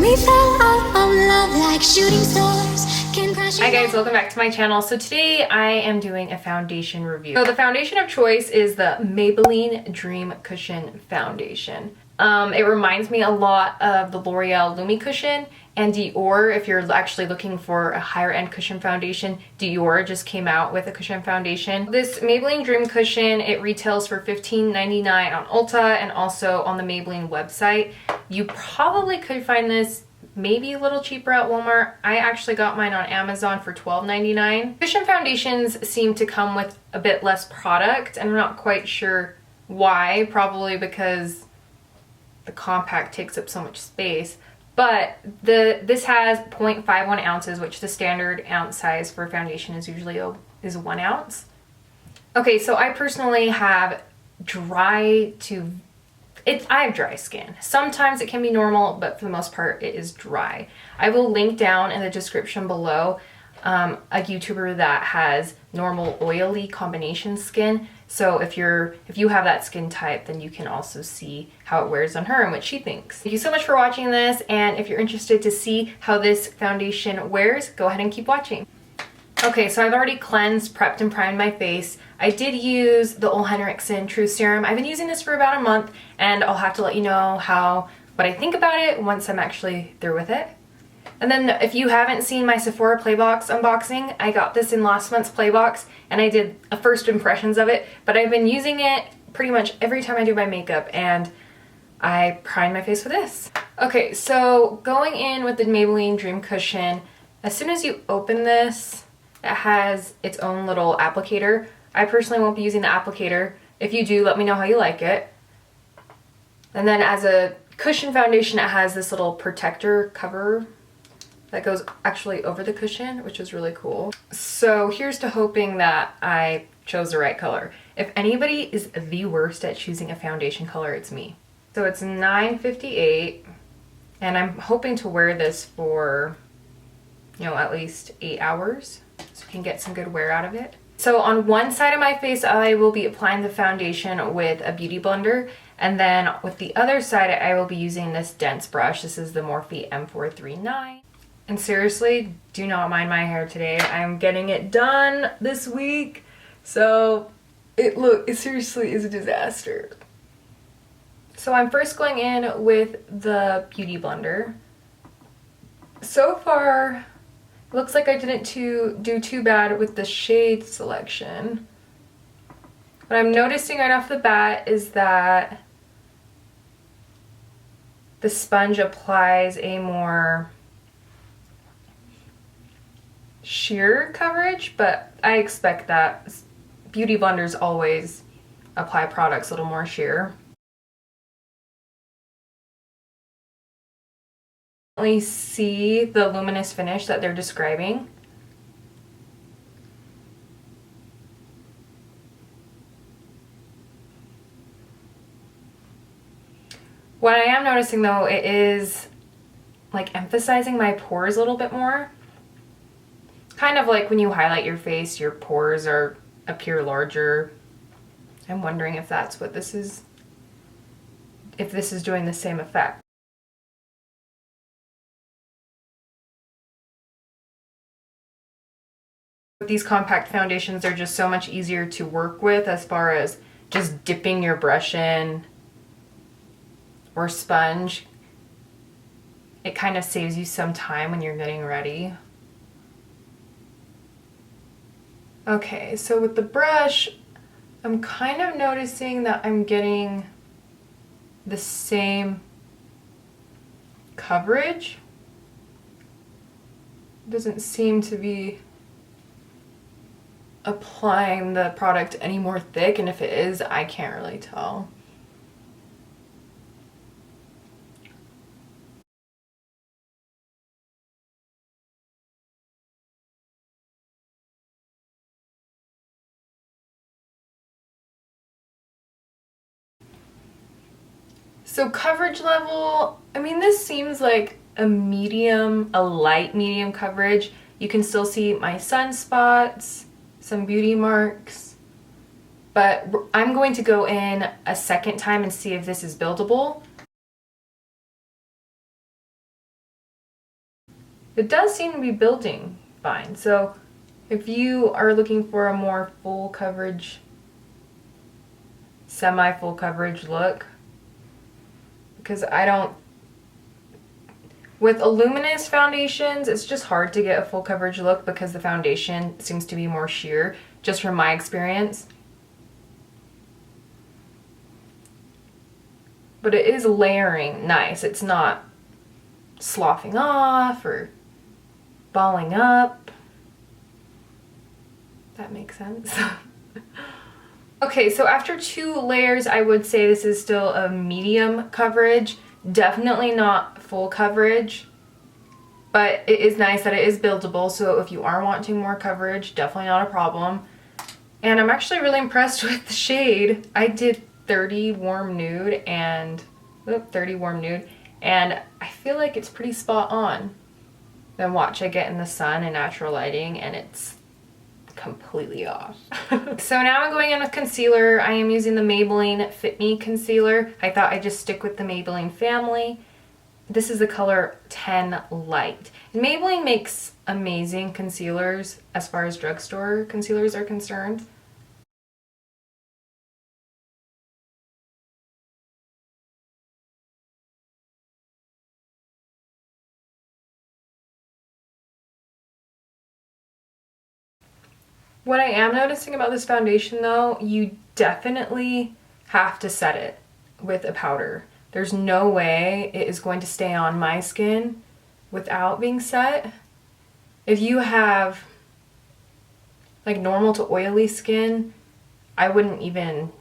we fell out of love like shooting stars. Hi guys, welcome back to my channel. So today I am doing a foundation review. So the foundation of choice is the Maybelline Dream Cushion Foundation. It reminds me a lot of the L'Oreal Lumi Cushion and Dior. If you're actually looking for a higher end cushion foundation, Dior just came out with a cushion foundation. This Maybelline Dream Cushion, it retails for $15.99 on Ulta and also on the Maybelline website. You probably could find this maybe a little cheaper at Walmart. I actually got mine on Amazon for $12.99. Cushion foundations seem to come with a bit less product, and I'm not quite sure why. Probably because the compact takes up so much space. But this has 0.51 ounces, which the standard ounce size for foundation is usually is 1 ounce. Okay, so I personally have I have dry skin. Sometimes it can be normal, but for the most part it is dry. I will link down in the description below a YouTuber that has normal oily combination skin. So if you have that skin type, then you can also see how it wears on her and what she thinks. Thank you so much for watching this, and if you're interested to see how this foundation wears, go ahead and keep watching. Okay, so I've already cleansed, prepped, and primed my face. I did use the Ole Henriksen Truth Serum. I've been using this for about a month, and I'll have to let you know what I think about it once I'm actually through with it. And then if you haven't seen my Sephora Playbox unboxing, I got this in last month's Playbox, and I did a first impressions of it, but I've been using it pretty much every time I do my makeup, and I prime my face with this. Okay, so going in with the Maybelline Dream Cushion, as soon as you open this, it has its own little applicator. I personally won't be using the applicator. If you do, let me know how you like it. And then as a cushion foundation, it has this little protector cover that goes actually over the cushion, which is really cool. So here's to hoping that I chose the right color. If anybody is the worst at choosing a foundation color, it's me. So it's $9.58, and I'm hoping to wear this for, at least 8 hours, so you can get some good wear out of it. So on one side of my face, I will be applying the foundation with a beauty blender, and then with the other side, I will be using this dense brush. This is the Morphe M439. And seriously, do not mind my hair today. I'm getting it done this week, so it seriously is a disaster. So I'm first going in with the beauty blender. So far, it looks like I didn't do too bad with the shade selection. What I'm noticing right off the bat is that the sponge applies a more sheer coverage, but I expect that. Beauty blenders always apply products a little more sheer. I see the luminous finish that they're describing. What I am noticing though, it is like emphasizing my pores a little bit more. Kind of like when you highlight your face, your pores appear larger. I'm wondering if that's what this is, if this is doing the same effect. These compact foundations are just so much easier to work with as far as just dipping your brush in or sponge. It kind of saves you some time when you're getting ready. Okay, so with the brush, I'm kind of noticing that I'm getting the same coverage. It doesn't seem to be applying the product any more thick, and if it is, I can't really tell. So coverage level, this seems like a light medium coverage. You can still see my sunspots, some beauty marks, but I'm going to go in a second time and see if this is buildable. it does seem to be building fine. So if you are looking for a more full coverage, semi-full coverage look, because with luminous foundations, it's just hard to get a full coverage look because the foundation seems to be more sheer, just from my experience. But it is layering nice. It's not sloughing off or balling up. That makes sense. Okay, so after 2 layers, I would say this is still a medium coverage. Definitely not full coverage, but it is nice that it is buildable. So if you are wanting more coverage, definitely not a problem. And I'm actually really impressed with the shade. I did 30 warm nude and I feel like it's pretty spot on. Then watch, I get in the sun and natural lighting and it's completely off. So now I'm going in with concealer. I am using the Maybelline Fit Me Concealer. I thought I'd just stick with the Maybelline family. This is the color 10 Light. And Maybelline makes amazing concealers as far as drugstore concealers are concerned. What I am noticing about this foundation though, you definitely have to set it with a powder. There's no way it is going to stay on my skin without being set. If you have like normal to oily skin, I wouldn't even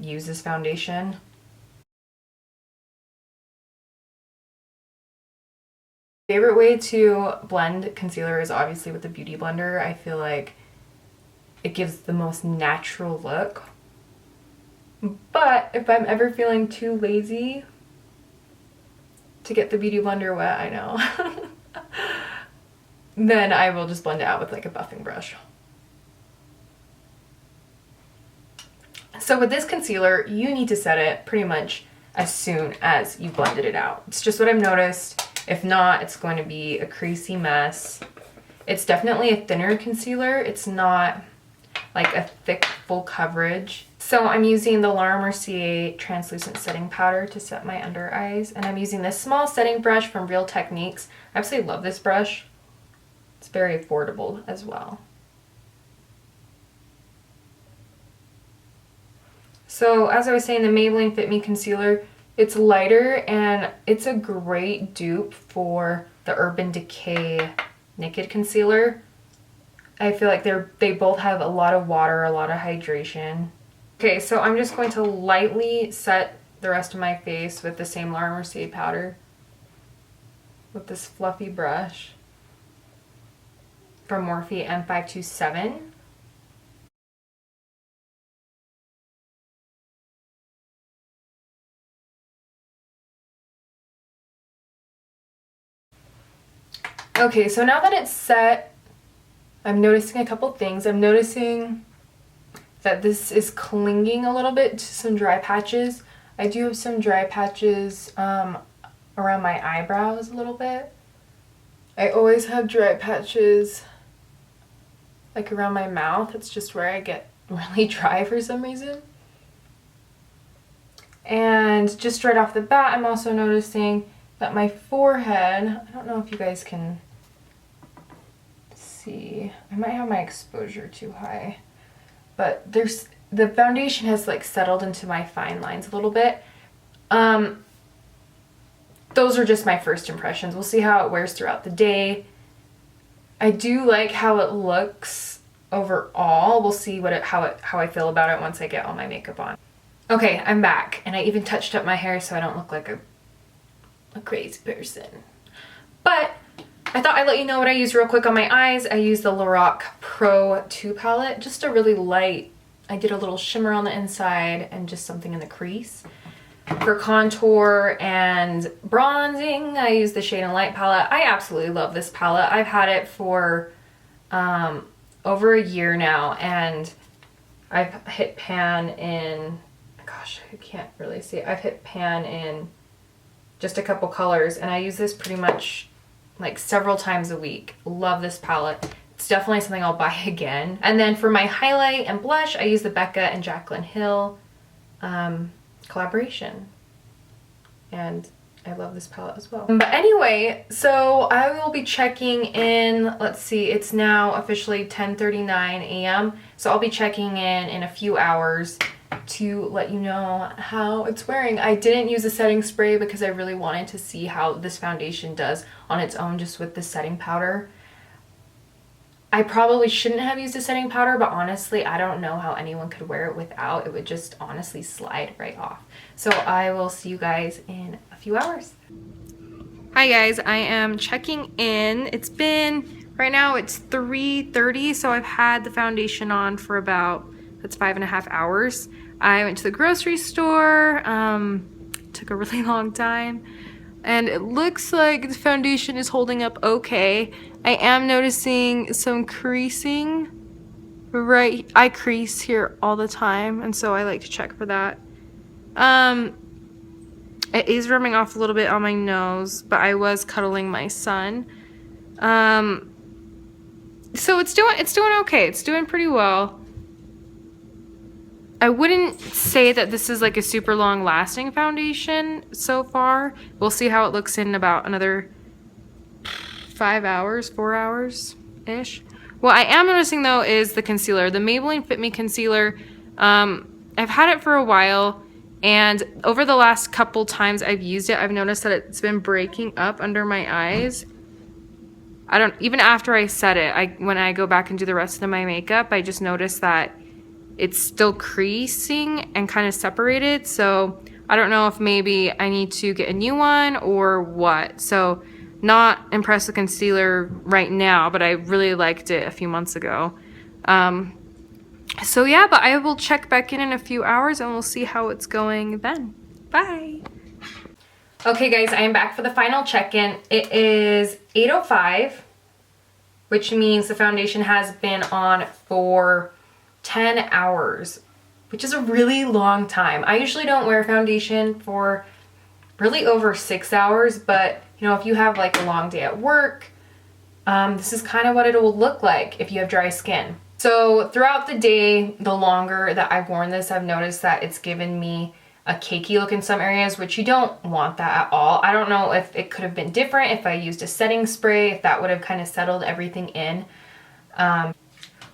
use this foundation. Favorite way to blend concealer is obviously with the Beauty Blender. I feel like it gives the most natural look. But if I'm ever feeling too lazy to get the Beauty Blender wet, I know, then I will just blend it out with like a buffing brush. So with this concealer, you need to set it pretty much as soon as you blended it out. It's just what I've noticed. If not, it's going to be a creasy mess. It's definitely a thinner concealer. It's not like a thick full coverage. So I'm using the Laura Mercier translucent setting powder to set my under eyes, and I'm using this small setting brush from Real Techniques. I absolutely love this brush. It's very affordable as well. So as I was saying, the Maybelline Fit Me Concealer, it's lighter and it's a great dupe for the Urban Decay Naked Concealer. I feel like they both have a lot of water, a lot of hydration. Okay, so I'm just going to lightly set the rest of my face with the same Laura Mercier powder with this fluffy brush from Morphe M527. Okay, so now that it's set, I'm noticing a couple things. I'm noticing that this is clinging a little bit to some dry patches. I do have some dry patches around my eyebrows a little bit. I always have dry patches like around my mouth. It's just where I get really dry for some reason. And just right off the bat, I'm also noticing that my forehead, I don't know if you guys can see, I might have my exposure too high, but the foundation has like settled into my fine lines a little bit. Those are just my first impressions. We'll see how it wears throughout the day. I do like how it looks overall. We'll see how I feel about it once I get all my makeup on. Okay, I'm back, and I even touched up my hair so I don't look like a crazy person. But I thought I'd let you know what I used real quick on my eyes. I used the Lorac Pro 2 palette, just a really light, I did a little shimmer on the inside and just something in the crease. For contour and bronzing, I used the Shade and Light palette. I absolutely love this palette. I've had it for over a year now, and I've hit pan in, gosh, I can't really see it. I've hit pan in just a couple colors, and I use this pretty much like several times a week. Love this palette. It's definitely something I'll buy again. And then for my highlight and blush, I use the Becca and Jaclyn Hill collaboration. And I love this palette as well. But anyway, so I will be checking in, let's see, it's now officially 10:39 a.m. So I'll be checking in a few hours to let you know how it's wearing. I didn't use a setting spray because I really wanted to see how this foundation does on its own just with the setting powder. I probably shouldn't have used a setting powder, but honestly, I don't know how anyone could wear it without. It would just honestly slide right off. So I will see you guys in a few hours. Hi guys, I am checking in. It's been, right now it's 3:30, so I've had the foundation on for about, that's 5.5 hours. I went to the grocery store, took a really long time, and it looks like the foundation is holding up okay. I am noticing some creasing, right? I crease here all the time, and so I like to check for that. It is rubbing off a little bit on my nose, but I was cuddling my son. So it's doing okay. It's doing pretty well. I wouldn't say that this is like a super long lasting foundation so far. We'll see how it looks in about another 5 hours, 4 hours-ish. What I am noticing though is the concealer. The Maybelline Fit Me Concealer, I've had it for a while, and over the last couple times I've used it, I've noticed that it's been breaking up under my eyes. Even after I set it, when I go back and do the rest of my makeup, I just noticed that it's still creasing and kind of separated. So I don't know if maybe I need to get a new one or what. So not impressed with concealer right now, but I really liked it a few months ago. So yeah, but I will check back in a few hours and we'll see how it's going then. Bye. Okay guys, I am back for the final check-in. It is 8:05, which means the foundation has been on for 10 hours, which is a really long time. I usually don't wear foundation for really over 6 hours, but you know, if you have like a long day at work, this is kind of what it will look like if you have dry skin. So throughout the day, the longer that I've worn this, I've noticed that it's given me a cakey look in some areas, which you don't want that at all. I don't know if it could have been different if I used a setting spray, if that would have kind of settled everything in.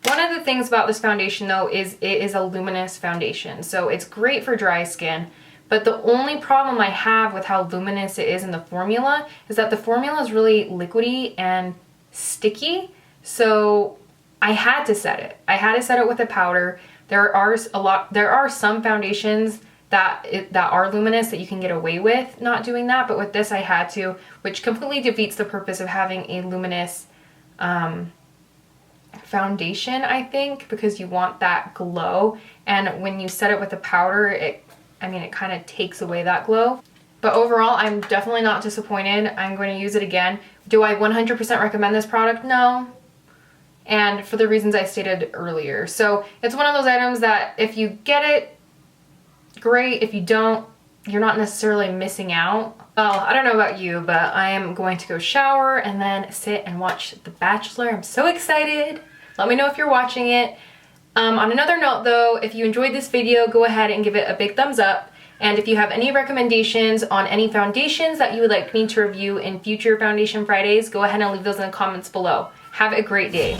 One of the things about this foundation though is it is a luminous foundation. So it's great for dry skin, but the only problem I have with how luminous it is in the formula is that the formula is really liquidy and sticky. So I had to set it. I had to set it with a powder. There are some foundations that are luminous that you can get away with not doing that, but with this I had to, which completely defeats the purpose of having a luminous foundation, I think, because you want that glow, and when you set it with a powder, it kind of takes away that glow. But overall, I'm definitely not disappointed. I'm going to use it again. Do I 100% recommend this product? No. And for the reasons I stated earlier. So it's one of those items that if you get it, great. If you don't, you're not necessarily missing out. Well, I don't know about you, but I am going to go shower and then sit and watch The Bachelor. I'm so excited. Let me know if you're watching it. On another note though, if you enjoyed this video, go ahead and give it a big thumbs up. And if you have any recommendations on any foundations that you would like me to review in future Foundation Fridays, go ahead and leave those in the comments below. Have a great day.